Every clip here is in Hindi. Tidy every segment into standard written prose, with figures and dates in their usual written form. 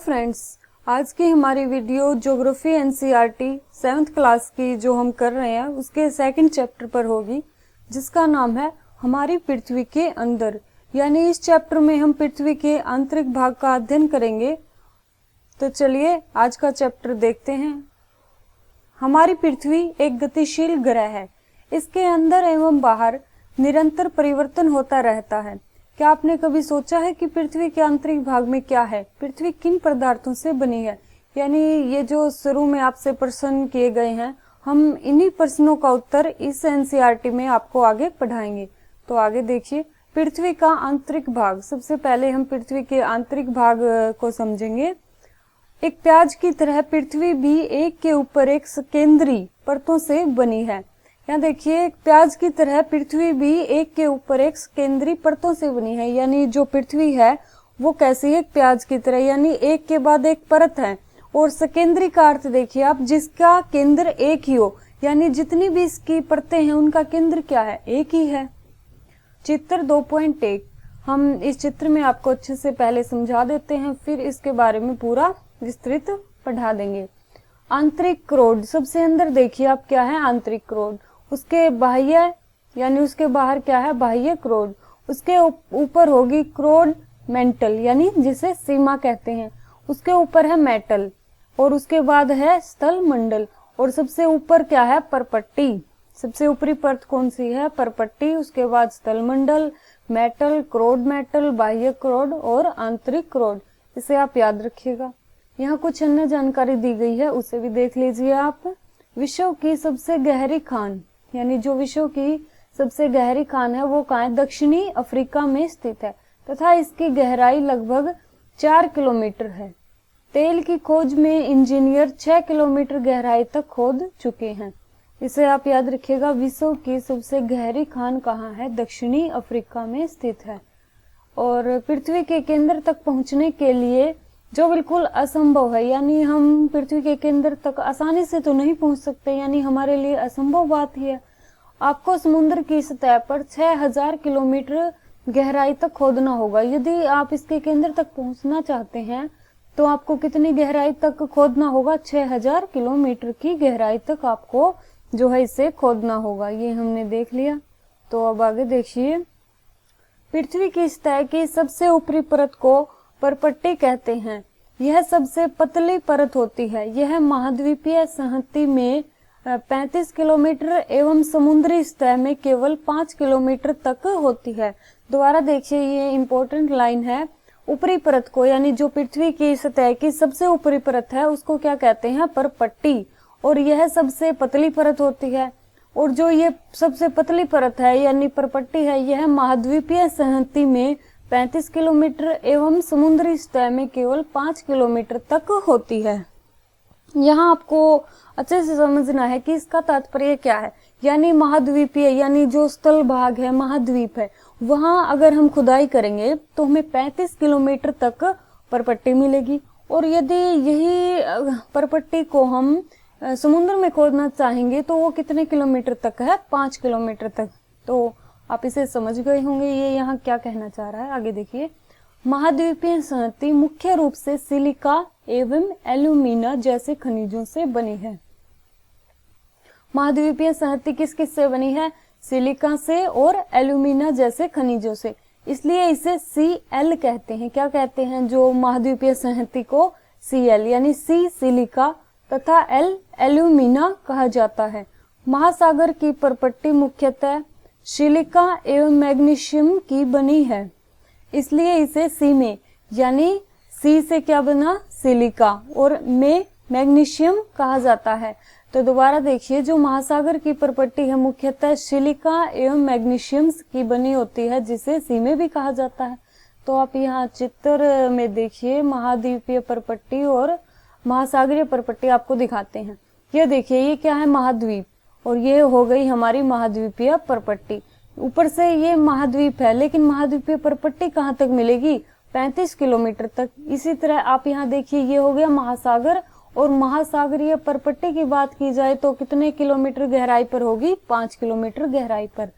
फ्रेंड्स, आज की हमारी video geography NCERT 7th class की जो हम कर रहे हैं उसके सेकंड चैप्टर पर होगी, जिसका नाम है हमारी पृथ्वी के अंदर। यानी इस चैप्टर में हम पृथ्वी के आंतरिक भाग का अध्ययन करेंगे। तो चलिए आज का चैप्टर देखते हैं। हमारी पृथ्वी एक गतिशील ग्रह है। इसके अंदर एवं बाहर निरंतर परिवर्तन होता रहता है। क्या आपने कभी सोचा है कि पृथ्वी के आंतरिक भाग में क्या है? पृथ्वी किन पदार्थों से बनी है? यानी ये जो शुरू में आपसे प्रश्न किए गए हैं, हम इन्हीं प्रश्नों का उत्तर इस एनसीईआरटी में आपको आगे पढ़ाएंगे। तो आगे देखिए, पृथ्वी का आंतरिक भाग। सबसे पहले हम पृथ्वी के आंतरिक भाग को समझेंगे। एक प्याज की तरह पृथ्वी भी एक के ऊपर एक संकेंद्री परतों से बनी है। यहाँ देखिए, प्याज की तरह पृथ्वी भी एक के ऊपर एक केंद्रीय परतों से बनी है। यानी जो पृथ्वी है वो कैसी है? प्याज की तरह, यानी एक के बाद एक परत है। और सकेंद्री का अर्थ देखिए आप, जिसका केंद्र एक ही हो। यानी जितनी भी इसकी परतें हैं उनका केंद्र क्या है? एक ही है। चित्र 2.1 हम इस चित्र में आपको अच्छे से पहले समझा देते हैं, फिर इसके बारे में पूरा विस्तृत पढ़ा देंगे। आंतरिक क्रोड, सबसे अंदर देखिए आप क्या है? आंतरिक क्रोड। उसके बाह्य यानी उसके बाहर क्या है? बाह्य क्रोड। उसके ऊपर होगी क्रोड मेंटल, यानी जिसे सीमा कहते हैं। उसके ऊपर है मेटल और उसके बाद है स्थल मंडल। और सबसे ऊपर क्या है? परपट्टी। सबसे ऊपरी परत कौन सी है? परपट्टी। उसके बाद स्थल मंडल, मेटल, क्रोड मेटल, बाह्य क्रोड और आंतरिक क्रोड। इसे आप याद रखिएगा। यहाँ कुछ अन्य जानकारी दी गई है, उसे भी देख लीजिए आप। विश्व की सबसे गहरी खान, यानी जो विश्व की सबसे गहरी खान है वो कहाँ है? दक्षिणी अफ्रीका में स्थित है तथा इसकी गहराई लगभग 4 किलोमीटर है। तेल की खोज में इंजीनियर 6 किलोमीटर गहराई तक खोद चुके हैं। इसे आप याद रखिएगा। विश्व की सबसे गहरी खान कहाँ है? दक्षिणी अफ्रीका में स्थित है। और पृथ्वी के केंद्र तक पहुंचने के लिए जो बिल्कुल असंभव है, यानी हम पृथ्वी के केंद्र तक आसानी से तो नहीं पहुंच सकते, यानी हमारे लिए असंभव बात ही है। आपको समुद्र की सतह पर 6000 किलोमीटर गहराई तक खोदना होगा। यदि आप इसके केंद्र तक पहुंचना चाहते हैं तो आपको कितनी गहराई तक खोदना होगा? 6000 किलोमीटर की गहराई तक आपको जो है इसे खोदना होगा। ये हमने देख लिया। तो अब आगे देखिए, पृथ्वी की सतह की सबसे ऊपरी परत को परपट्टी कहते हैं। यह सबसे पतली परत होती है। यह महाद्वीपीय संहति में 35 किलोमीटर एवं समुद्री सतह में केवल 5 किलोमीटर तक होती है। दोबारा देखिए, ये इंपॉर्टेंट लाइन है। ऊपरी परत को, यानी जो पृथ्वी की सतह की सबसे ऊपरी परत है उसको क्या कहते हैं? परपट्टी। और यह सबसे पतली परत होती है। और जो ये सबसे पतली परत है यानी परपट्टी है, यह महाद्वीपीय संहति में 35 किलोमीटर एवं समुद्री सतह में केवल 5 किलोमीटर तक होती है। यहाँ आपको अच्छे से समझना है कि इसका तात्पर्य क्या है। यानी महाद्वीपीय, यानी जो स्थल भाग है, महाद्वीप है, वहां अगर हम खुदाई करेंगे तो हमें 35 किलोमीटर तक परपट्टी मिलेगी। और यदि यही परपट्टी को हम समुद्र में खोदना चाहेंगे तो वो कितने किलोमीटर तक है? 5 किलोमीटर तक। तो आप इसे समझ गए होंगे ये यहाँ क्या कहना चाह रहा है। आगे देखिए, महाद्वीपीय संहति मुख्य रूप से सिलिका एवं एल्यूमिना जैसे खनिजों से बनी है। महाद्वीपीय संहति किस किस से बनी है? सिलिका से और एल्यूमिना जैसे खनिजों से। इसलिए इसे Cl कहते हैं। क्या कहते हैं? जो महाद्वीपीय संहति को Cl यानी C सिलिका तथा L एल्यूमिना कहा जाता है। महासागर की परपट्टी मुख्यतः सिलिका एवं मैग्नीशियम की बनी है। इसलिए इसे सी में, यानी सी से क्या बना? सिलिका, और में मैग्नीशियम कहा जाता है। तो दोबारा देखिए, जो महासागर की परपट्टी है मुख्यतः सिलिका एवं मैग्नीशियम की बनी होती है, जिसे सी में भी कहा जाता है। तो आप यहाँ चित्र में देखिए, महाद्वीपीय परपट्टी और महासागरीय परपट्टी आपको दिखाते हैं। ये देखिए, ये क्या है? महाद्वीप। और ये हो गई हमारी महाद्वीपीय परपट्टी। ऊपर से ये महाद्वीप है, लेकिन महाद्वीपीय परपट्टी कहाँ तक मिलेगी? 35 किलोमीटर तक। इसी तरह आप यहाँ देखिए, ये हो गया महासागर। और महासागरीय परपट्टी की बात की जाए तो कितने किलोमीटर गहराई पर होगी? 5 किलोमीटर गहराई पर।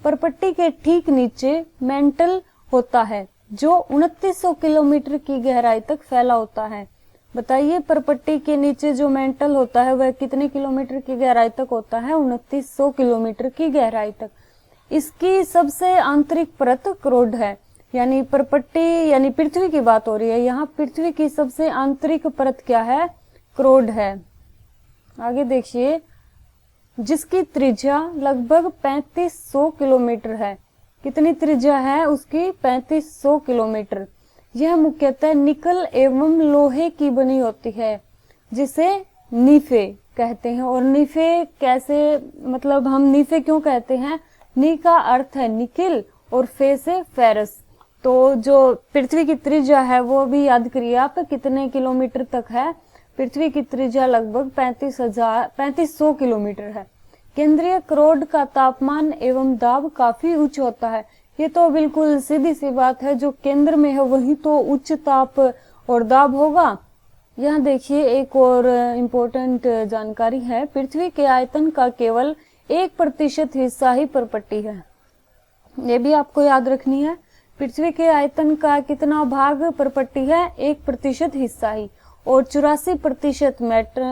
परपट्टी के ठीक नीचे मेंटल होता है। जो 2900 किलोमीटर की गहराई तक फैला होता है। बताइए परपट्टी के नीचे जो मेंटल होता है वह कितने किलोमीटर की गहराई तक होता है? 2900 किलोमीटर की गहराई तक। इसकी सबसे आंतरिक परत क्रोड है, यानी परपट्टी यानी पृथ्वी की बात हो रही है यहाँ। पृथ्वी की सबसे आंतरिक परत क्या है? क्रोड है। आगे देखिए, जिसकी त्रिज्या लगभग 3500 किलोमीटर है। कितनी त्रिज्या है उसकी? 3500 किलोमीटर। यह मुख्यतः निकल एवं लोहे की बनी होती है, जिसे नीफे कहते हैं। और नीफे कैसे, मतलब हम नीफे क्यों कहते हैं? नी का अर्थ है निकिल और फे से फेरस। तो जो पृथ्वी की त्रिज्या है वो भी याद करिए आप, कितने किलोमीटर तक है? पृथ्वी की त्रिज्या लगभग 3500 किलोमीटर है। केंद्रीय क्रोड का तापमान एवं दाब काफी उच्च होता है। ये तो बिल्कुल सीधी सी बात है, जो केंद्र में है वही तो उच्च ताप और दाब होगा। यहाँ देखिए एक और इम्पोर्टेंट जानकारी है, पृथ्वी के आयतन का केवल 1% हिस्सा ही परपट्टी है। ये भी आपको याद रखनी है, पृथ्वी के आयतन का कितना भाग परपट्टी है? 1% हिस्सा ही। और 84%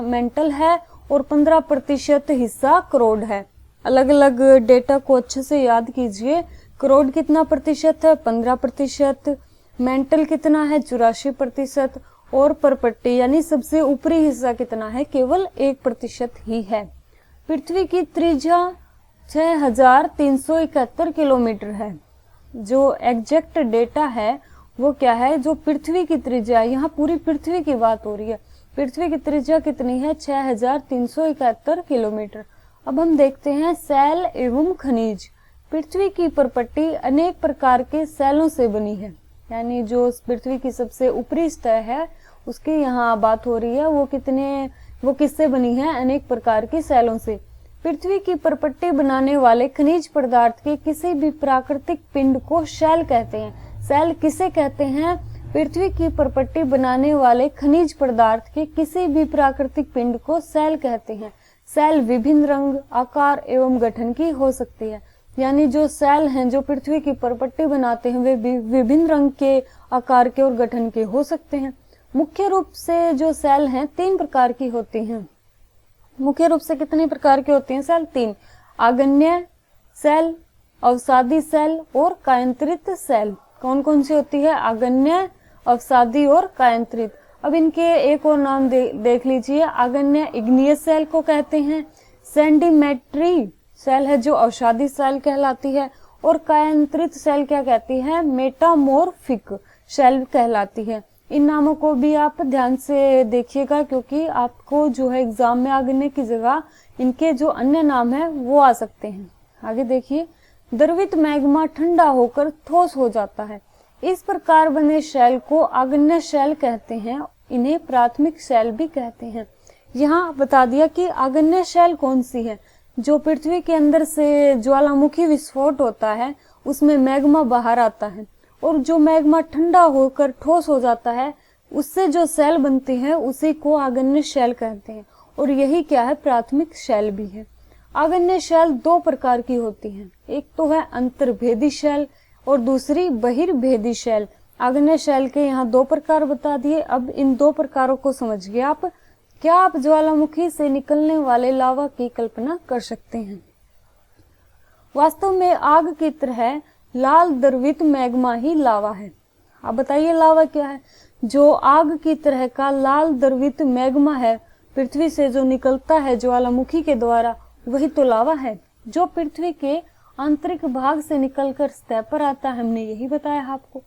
मेंटल है और 15% हिस्सा क्रोड है। अलग अलग डेटा को अच्छे से याद कीजिए। क्रोड कितना प्रतिशत है? 15%। मेंटल कितना है? 84%। और परपट्टी यानी सबसे ऊपरी हिस्सा कितना है? केवल 1% ही है। पृथ्वी की त्रिज्या 6371 किलोमीटर है। जो एग्जैक्ट डेटा है वो क्या है? जो पृथ्वी की त्रिज्या, यहाँ पूरी पृथ्वी की बात हो रही है, पृथ्वी की त्रिज्या कितनी है? 6371 किलोमीटर। अब हम देखते हैं सेल एवं खनिज। पृथ्वी की परपट्टी अनेक प्रकार के सेलों से बनी है, यानी जो पृथ्वी की सबसे ऊपरी सतह है उसकी यहाँ बात हो रही है। वो किससे बनी है? अनेक प्रकार की सेलों से। पृथ्वी की परपट्टी बनाने वाले खनिज पदार्थ के किसी भी प्राकृतिक पिंड को शैल कहते हैं। सेल किसे कहते हैं? पृथ्वी की परपट्टी बनाने वाले खनिज पदार्थ के किसी भी प्राकृतिक पिंड को सेल कहते हैं। सेल विभिन्न रंग, आकार एवं गठन की हो सकती है, यानी जो सेल हैं जो पृथ्वी की परपट्टी बनाते हैं वे विभिन्न रंग के, आकार के और गठन के हो सकते हैं। मुख्य रूप से जो सेल हैं 3 प्रकार की होती हैं। मुख्य रूप से कितने प्रकार की होती हैं सेल? 3। आगन्य सेल, अवसादी सेल और कायांतरित सेल। कौन कौन सी होती है? आगन्य, अवसादी और कायांतरित। अब इनके एक और नाम देख लीजिए। आगन्य इग्नियस सेल को कहते हैं। सेंडिमेट्री सेल है जो अवसादी सेल कहलाती है। और कायांतरित सेल क्या कहती है? मेटामॉर्फिक सेल कहलाती है। इन नामों को भी आप ध्यान से देखिएगा, क्योंकि आपको जो है एग्जाम में आगन्य की जगह इनके जो अन्य नाम है वो आ सकते हैं। आगे देखिए, द्रवित मैग्मा ठंडा होकर ठोस हो जाता है। इस प्रकार बने शैल को आगन्य शैल कहते हैं। इन्हें प्राथमिक शैल भी कहते हैं। यहाँ बता दिया कि आगन्य शैल कौन सी है? जो पृथ्वी के अंदर से ज्वालामुखी विस्फोट होता है उसमें मैग्मा बाहर आता है, और जो मैग्मा ठंडा होकर ठोस हो जाता है उससे जो सेल बनती है उसी को आगन्य शैल कहते हैं। और यही क्या है? प्राथमिक शैल भी है। आगन्य शैल 2 प्रकार की होती हैं। एक तो है अंतर्भेदी शैल और दूसरी बहिर्भेदी शैल। आगन्य शैल के यहाँ 2 प्रकार बता दिए। अब इन 2 प्रकारों को समझिए आप। क्या आप ज्वालामुखी से निकलने वाले लावा की कल्पना कर सकते हैं? वास्तव में आग की तरह लाल द्रवित मैग्मा ही लावा है। आप बताइए लावा क्या है? जो आग की तरह का लाल द्रवित मैग्मा है पृथ्वी से जो निकलता है ज्वालामुखी के द्वारा, वही तो लावा है, जो पृथ्वी के आंतरिक भाग से निकलकर सतह पर आता है। हमने यही बताया आपको।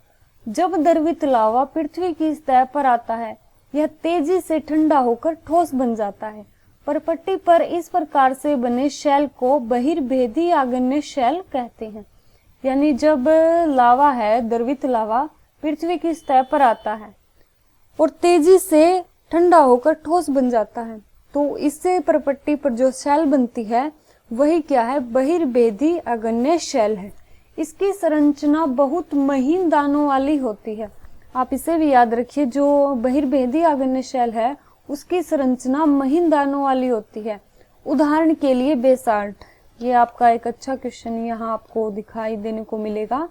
जब द्रवित लावा पृथ्वी की सतह पर आता है यह तेजी से ठंडा होकर ठोस बन जाता है। परपट्टी पर इस प्रकार से बने शैल को बहिर्भेदी आगन्य शैल कहते हैं। यानी जब लावा है, द्रवित लावा पृथ्वी की सतह पर आता है और तेजी से ठंडा होकर ठोस बन जाता है, तो इससे परपट्टी पर जो शैल बनती है वही क्या है? बहिर्भेदी आगन्य शैल है। इसकी संरचना बहुत महीन दानों वाली होती है। आप इसे भी याद रखिए, जो बहिर्भेदी आगन्य शैल है उसकी संरचना महीन दानों वाली होती है। उदाहरण के लिए बेसाल्ट, ये आपका एक अच्छा क्वेश्चन यहाँ आपको दिखाई देने को मिलेगा।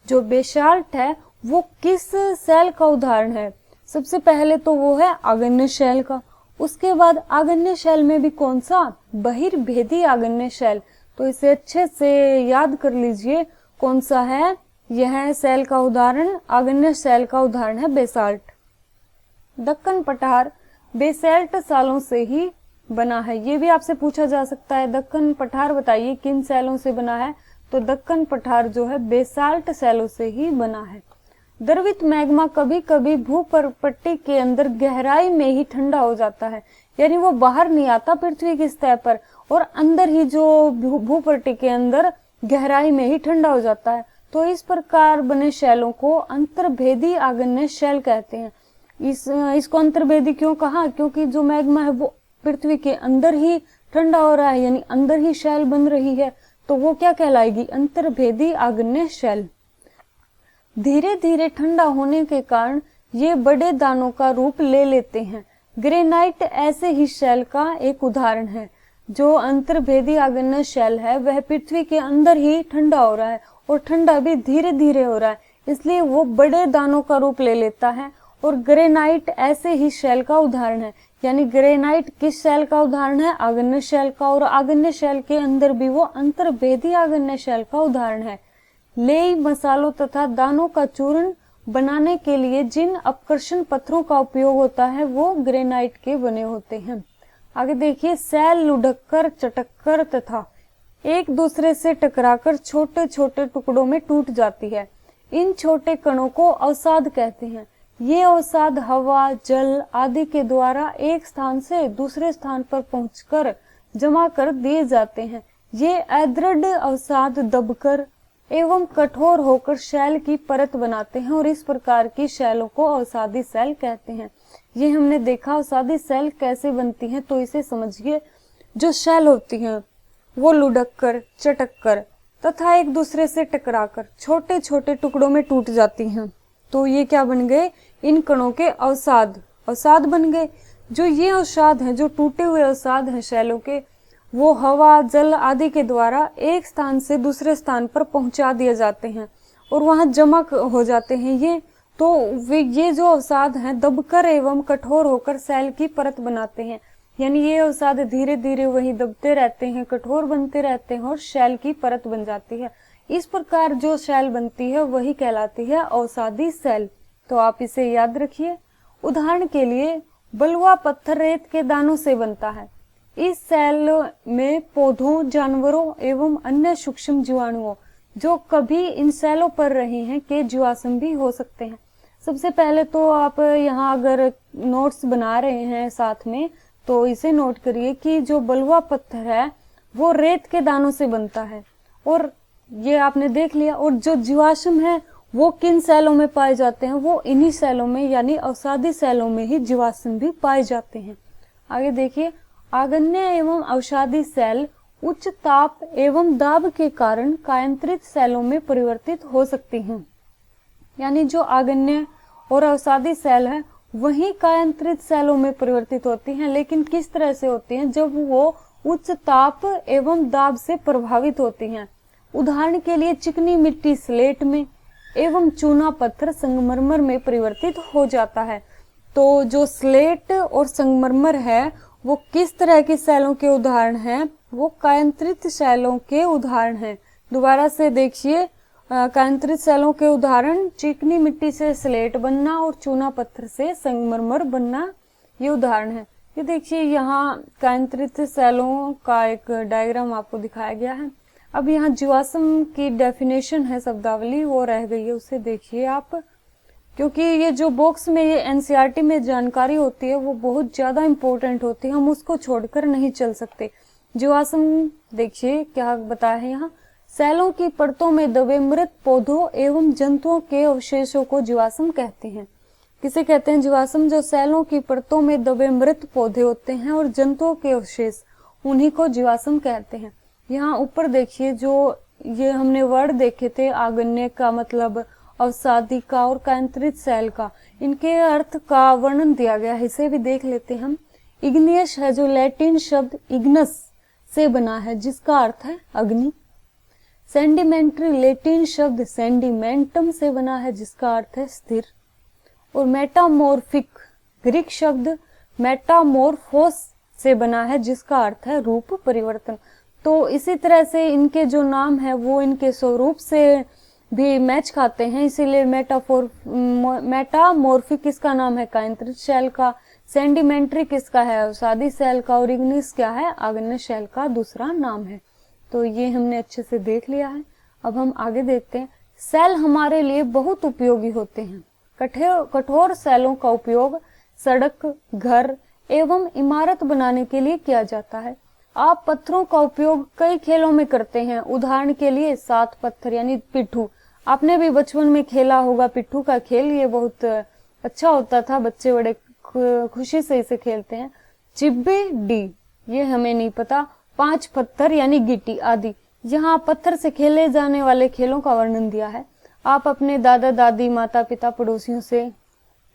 जो बेसाल्ट है वो किस सेल का उदाहरण है? सबसे पहले तो वो है आगन्य शैल का। उसके बाद आगन्य शैल में भी कौन सा? बहिर्भेदी आगन्य शैल। तो इसे अच्छे से याद कर लीजिए कौन सा है। यह सेल का उदाहरण, आगन्य सेल का उदाहरण है बेसाल्ट। दक्कन पठार बेसाल्ट सालों से ही बना है। ये भी आपसे पूछा जा सकता है, दक्कन पठार बताइए किन सेलों से बना है? तो दक्कन पठार जो है बेसाल्ट सेलों से ही बना है। द्रवित मैग्मा कभी कभी भूपट्टी के अंदर गहराई में ही ठंडा हो जाता है, यानी वो बाहर नहीं आता पृथ्वी की सतह पर, और अंदर ही जो भूपट्टी के अंदर गहराई में ही ठंडा हो जाता है। तो इस प्रकार बने शैलों को अंतर्भेदी आगन्य शैल कहते हैं। इसको अंतर्भेदी क्यों कहा? क्योंकि जो मैग्मा है वो पृथ्वी के अंदर ही ठंडा हो रहा है, यानी अंदर ही शैल बन रही है, तो वो क्या कहलाएगी? अंतर्भेदी आग्नेय शैल। धीरे धीरे ठंडा होने के कारण ये बड़े दानों का रूप ले लेते हैं। ग्रेनाइट ऐसे ही शैल का एक उदाहरण है। जो अंतर्भेदी आग्नेय शैल है वह पृथ्वी के अंदर ही ठंडा हो रहा है, और ठंडा भी धीरे धीरे हो रहा है, इसलिए वो बड़े दानों का रूप ले लेता है। और ग्रेनाइट ऐसे ही शैल का उदाहरण है, यानी ग्रेनाइट किस शैल का उदाहरण है? आग्नेय शैल का। और आग्नेय शैल के अंदर भी वो अंतर्भेदी आग्नेय शैल का उदाहरण है। लेई मसालों तथा दानों का चूर्ण बनाने के लिए जिन अपकर्षण पत्थरों का उपयोग होता है वो ग्रेनाइट के बने होते हैं। आगे देखिए, सेल लुढ़ककर, चटककर तथा एक दूसरे से टकराकर छोटे छोटे टुकड़ों में टूट जाती है। इन छोटे कणों को अवसाद कहते हैं। ये अवसाद हवा, जल आदि के द्वारा एक स्थान से दूसरे स्थान पर पहुंचकर जमा कर दिए जाते हैं। ये अदृढ़ अवसाद दबकर एवं कठोर होकर शैल की परत बनाते हैं, और इस प्रकार की शैलों को अवसादी सेल कहते हैं। ये हमने देखा अवसादी सेल कैसे बनती हैं, तो इसे समझिए। जो शैल होती हैं वो लुढ़ककर, चटककर तथा एक दूसरे से टकराकर छोटे छोटे टुकड़ों में टूट जाती हैं। तो ये क्या बन गए? इन कणों के अवसाद बन गए। जो ये अवसाद हैं, जो टूटे हुए अवसाद हैं शैलों के, वो हवा, जल आदि के द्वारा एक स्थान से दूसरे स्थान पर पहुंचा दिए जाते हैं और वहां जमा हो जाते हैं। ये जो अवसाद हैं दबकर एवं कठोर होकर सेल की परत बनाते हैं, यानी ये अवसाद धीरे धीरे वही दबते रहते हैं, कठोर बनते रहते हैं और शैल की परत बन जाती है। इस प्रकार जो शैल बनती है वही कहलाती है अवसादी सेल। तो आप इसे याद रखिए। उदाहरण के लिए बलुआ पत्थर रेत के दानों से बनता है। इस सेल में पौधों, जानवरों एवं अन्य सूक्ष्म जीवाणुओं जो कभी इन सेलों पर रहे हैं के जीवाश्म भी हो सकते हैं। सबसे पहले तो आप यहाँ अगर नोट्स बना रहे हैं साथ में, तो इसे नोट करिए कि जो बलुआ पत्थर है वो रेत के दानों से बनता है, और ये आपने देख लिया। और जो जीवाश्म है वो किन सेलों में पाए जाते हैं? वो इन्हीं सेलों में, यानी अवसादी सेलों में ही जीवाश्म भी पाए जाते हैं। आगे देखिए, आग्नेय एवं अवसादी सेल उच्च ताप एवं दाब के कारण कायांतरित सेलों में परिवर्तित हो सकती हैं। यानी जो आग्नेय और अवसादी सेल है वही कायांतरित सेलों में परिवर्तित होती हैं, लेकिन किस तरह से होती हैं? जब वो उच्च ताप एवं दाब से प्रभावित होती हैं। उदाहरण के लिए चिकनी मिट्टी स्लेट में एवं चूना पत्थर संगमरमर में परिवर्तित हो जाता है। तो जो स्लेट और संगमरमर है वो किस तरह के सेलों के उदाहरण हैं? वो कायांतरित सेलों के उदाहरण हैं। दोबारा से देखिए, कायांतरित सेलों के उदाहरण चिकनी मिट्टी से स्लेट बनना और चूना पत्थर से संगमरमर बनना, ये उदाहरण है। ये देखिए, यहाँ कायांतरित सेलों का एक डायग्राम आपको दिखाया गया है। अब यहाँ जीवाश्म की डेफिनेशन है, शब्दावली वो रह गई है, उसे देखिए आप, क्योंकि ये जो बॉक्स में ये एनसीईआरटी में जानकारी होती है वो बहुत ज्यादा इम्पोर्टेंट होती है, हम उसको छोड़कर नहीं चल सकते। जीवाश्म देखिए क्या बताया है यहाँ, सेलों की परतों में दबे मृत पौधों एवं जंतुओं के अवशेषों को जीवाश्म कहते हैं। किसे कहते हैं जीवाश्म? जो सेलों की परतों में दबे मृत पौधे होते हैं और जंतुओं के अवशेष, उन्हीं को जीवाश्म कहते हैं। यहाँ ऊपर देखिए, जो ये हमने वर्ड देखे थे, आग्नेय का मतलब अवसादी का और कायांतरित सेल का, इनके अर्थ का वर्णन दिया गया है, इसे भी देख लेते हैं हम। इग्नियस है जो लैटिन शब्द इग्नस से बना है, जिसका अर्थ है अग्नि। सेंडिमेंट्री लैटिन शब्द सेंडिमेंटम से बना है जिसका अर्थ है स्थिर। और मेटामॉर्फिक ग्रीक शब्द मेटामॉर्फोस से बना है जिसका अर्थ है रूप परिवर्तन। तो इसी तरह से इनके जो नाम है वो इनके स्वरूप से भी मैच खाते हैं, इसीलिए मेटामॉर्फिक किसका नाम है कायंत्रित शैल का, सेंडिमेंट्री किसका है अवसादी शैल का, और इग्निस क्या है आग्नेय शैल का दूसरा नाम है। तो ये हमने अच्छे से देख लिया है। अब हम आगे देखते हैं। सेल हमारे लिए बहुत उपयोगी होते हैं। कठोर सेलों का उपयोग सड़क, घर एवं इमारत बनाने के लिए किया जाता है। आप पत्थरों का उपयोग कई खेलों में करते हैं। उदाहरण के लिए 7 पत्थर यानी पिट्ठू, आपने भी बचपन में खेला होगा पिट्ठू का खेल, ये बहुत अच्छा होता था, बच्चे बड़े खुशी से इसे खेलते हैं। चिब्बी डी, ये हमें नहीं पता। 5 पत्थर यानी गिट्टी आदि। यहाँ पत्थर से खेले जाने वाले खेलों का वर्णन दिया है। आप अपने दादा दादी, माता पिता, पड़ोसियों से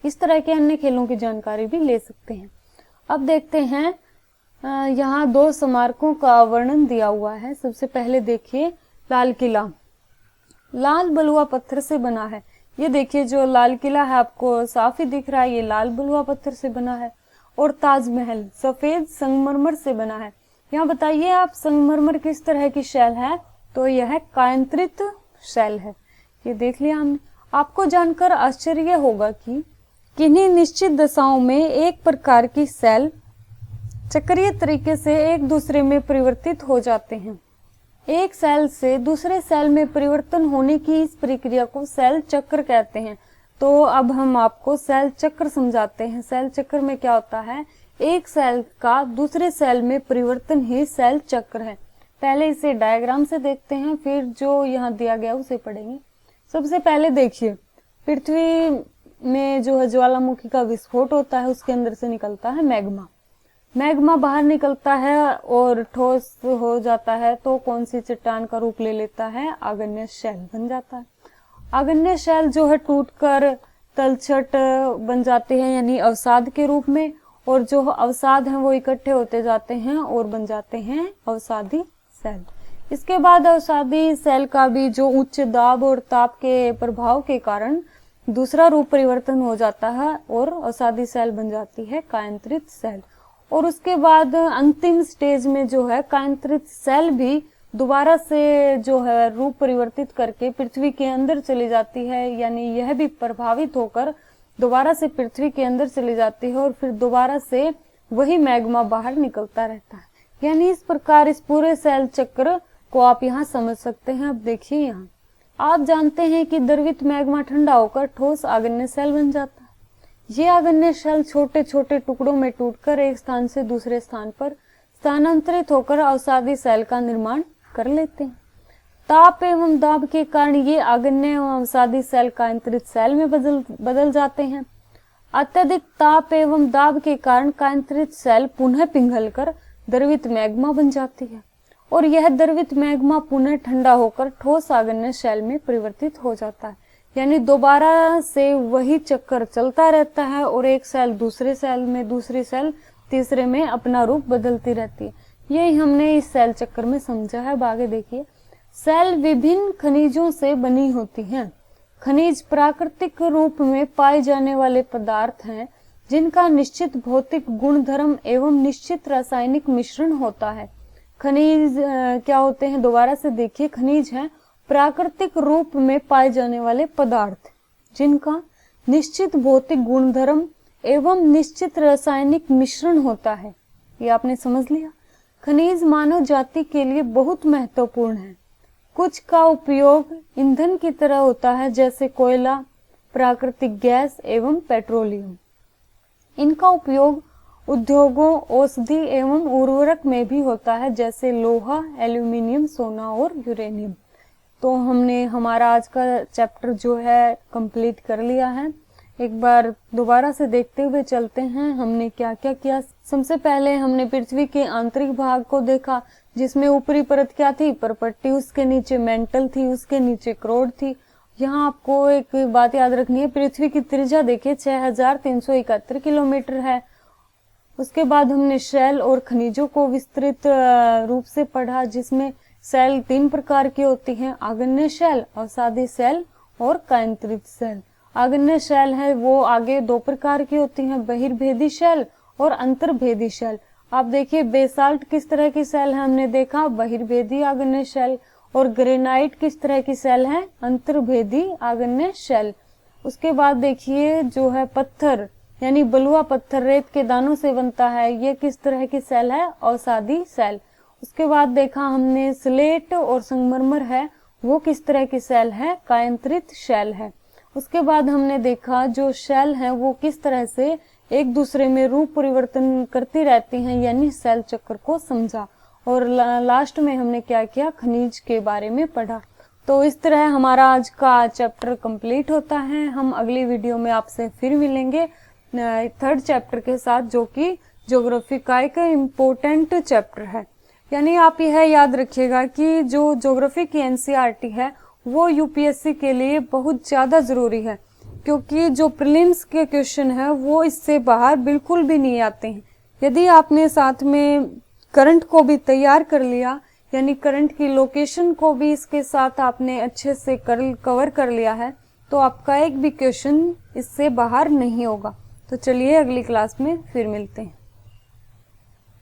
इस तरह के अन्य खेलों की जानकारी भी ले सकते हैं। अब देखते हैं यहाँ 2 स्मारकों का वर्णन दिया हुआ है। सबसे पहले देखिए लाल किला, लाल बलुआ पत्थर से बना है। ये देखिए जो लाल किला है आपको साफ ही दिख रहा है, ये लाल बलुआ पत्थर से बना है। और ताजमहल सफेद संगमरमर से बना है। यहाँ बताइए आप संगमरमर किस तरह की शैल है, तो यह कायंत्रित शैल है। ये देख लिया हमने। आपको जानकर आश्चर्य होगा कि किन्हीं निश्चित दशाओं में एक प्रकार की सेल चक्रीय तरीके से एक दूसरे में परिवर्तित हो जाते हैं। एक सेल से दूसरे सेल में परिवर्तन होने की इस प्रक्रिया को सेल चक्र कहते हैं। तो अब हम आपको सेल चक्र समझाते हैं। सेल चक्र में क्या होता है, एक सेल का दूसरे सेल में परिवर्तन ही सेल चक्र है। पहले इसे डायग्राम से देखते हैं, फिर जो यहाँ दिया गया उसे पढ़ेंगे। सबसे पहले देखिए पृथ्वी में जो है ज्वालामुखी का विस्फोट होता है, उसके अंदर से निकलता है मैग्मा। मैग्मा बाहर निकलता है और ठोस हो जाता है तो कौन सी चट्टान का रूप ले लेता है, आग्नेय शैल बन जाता है। आग्नेय शैल जो है टूटकर तलछट बन जाते हैं यानी अवसाद के रूप में, और जो अवसाद हैं वो इकट्ठे होते जाते हैं और बन जाते हैं अवसादी सेल। इसके बाद अवसादी सेल का भी जो उच्च दाब और ताप के प्रभाव के कारण दूसरा रूप परिवर्तन हो जाता है और अवसादी सेल बन जाती है कायंत्रित सेल। और उसके बाद अंतिम स्टेज में जो है कायंत्रित सेल भी दोबारा से जो है रूप परिवर्तित करके पृथ्वी के अंदर चली जाती है, यानी यह भी प्रभावित होकर दोबारा से पृथ्वी के अंदर चली जाती है और फिर दोबारा से वही मैग्मा बाहर निकलता रहता है। यानी इस प्रकार इस पूरे सेल चक्र को आप यहाँ समझ सकते हैं। अब देखिए यहाँ आप जानते हैं कि द्रवित मैग्मा ठंडा होकर ठोस आग्नेय सेल बन जाता है। ये आग्नेय सेल छोटे छोटे टुकड़ों में टूटकर एक स्थान से दूसरे स्थान पर स्थानांतरित होकर अवसादी सेल का निर्माण कर लेते हैं। ताप एवं दाब के कारण ये आग्नेय एवं अवसादी सेल कायंत्रित सेल में बदल जाते हैं। अत्यधिक ताप एवं दाब के कारण कायंत्रित सेल पुनः पिघलकर द्रवित मैग्मा बन जाती है और यह द्रवित मैग्मा पुनः ठंडा होकर ठोस आग्नेय सेल में परिवर्तित हो जाता है। यानी दोबारा से वही चक्कर चलता रहता है और एक सेल दूसरे सेल में, दूसरी सेल तीसरे में अपना रूप बदलती रहती है। यही हमने इस सेल चक्कर में समझा है। अब आगे देखिए, सेल विभिन्न खनिजों से बनी होती हैं। खनिज प्राकृतिक रूप में पाए जाने वाले पदार्थ हैं जिनका निश्चित भौतिक गुणधर्म एवं निश्चित रासायनिक मिश्रण होता है। खनिज क्या होते हैं, दोबारा से देखिए, खनिज हैं प्राकृतिक रूप में पाए जाने वाले पदार्थ जिनका निश्चित भौतिक गुणधर्म एवं निश्चित रासायनिक मिश्रण होता है। ये आपने समझ लिया। खनिज मानव जाति के लिए बहुत महत्वपूर्ण है। कुछ का उपयोग ईंधन की तरह होता है जैसे कोयला, प्राकृतिक गैस एवं पेट्रोलियम। इनका उपयोग उद्योगों, औषधि एवं उर्वरक में भी होता है जैसे लोहा, एल्यूमिनियम, सोना और यूरेनियम। तो हमने हमारा आज का चैप्टर जो है कंप्लीट कर लिया है। एक बार दोबारा से देखते हुए चलते हैं हमने क्या क्या किया। सबसे पहले हमने पृथ्वी के आंतरिक भाग को देखा जिसमें ऊपरी परत क्या थी, परपट्टी, उसके नीचे मेंटल थी, उसके नीचे क्रोड थी। यहाँ आपको एक बात याद रखनी है, पृथ्वी की त्रिज्या देखिए 6371 किलोमीटर है। उसके बाद हमने शैल और खनिजों को विस्तृत रूप से पढ़ा जिसमें सेल 3 प्रकार की होती हैं, आगन्य सेल, अवसादी सेल और कायंत्रित सेल। आगन्य सेल है वो आगे 2 प्रकार की होती हैं, बहिर्भेदी सेल और अंतर्भेदी सेल। आप देखिए बेसाल्ट किस तरह की सेल है, हमने देखा बहिर्भेदी आगन्य सेल, और ग्रेनाइट किस तरह की सेल है, अंतर्भेदी आगन्य सेल। उसके बाद देखिए जो है पत्थर यानी बलुआ पत्थर रेत के दानों से बनता है, ये किस तरह की सेल है, अवसादी सेल। उसके बाद देखा हमने स्लेट और संगमरमर है वो किस तरह की सेल है, कायंत्रित सेल है। उसके बाद हमने देखा जो सेल है वो किस तरह से एक दूसरे में रूप परिवर्तन करती रहती हैं, यानी सेल चक्र को समझा। और लास्ट में हमने क्या किया, खनिज के बारे में पढ़ा। तो इस तरह हमारा आज का चैप्टर कंप्लीट होता है। हम अगली वीडियो में आपसे फिर मिलेंगे 3rd चैप्टर के साथ, जो कि ज्योग्राफी का एक इम्पोर्टेंट चैप्टर है। यानी आप यह याद रखिएगा कि जो ज्योग्राफी की एनसीईआरटी है वो यूपीएससी के लिए बहुत ज़्यादा ज़रूरी है, क्योंकि जो प्रीलिम्स के क्वेश्चन है वो इससे बाहर बिल्कुल भी नहीं आते हैं। यदि आपने साथ में करंट को भी तैयार कर लिया, यानी करंट की लोकेशन को भी इसके साथ आपने अच्छे से कवर कर लिया है, तो आपका एक भी क्वेश्चन इससे बाहर नहीं होगा। तो चलिए अगली क्लास में फिर मिलते हैं।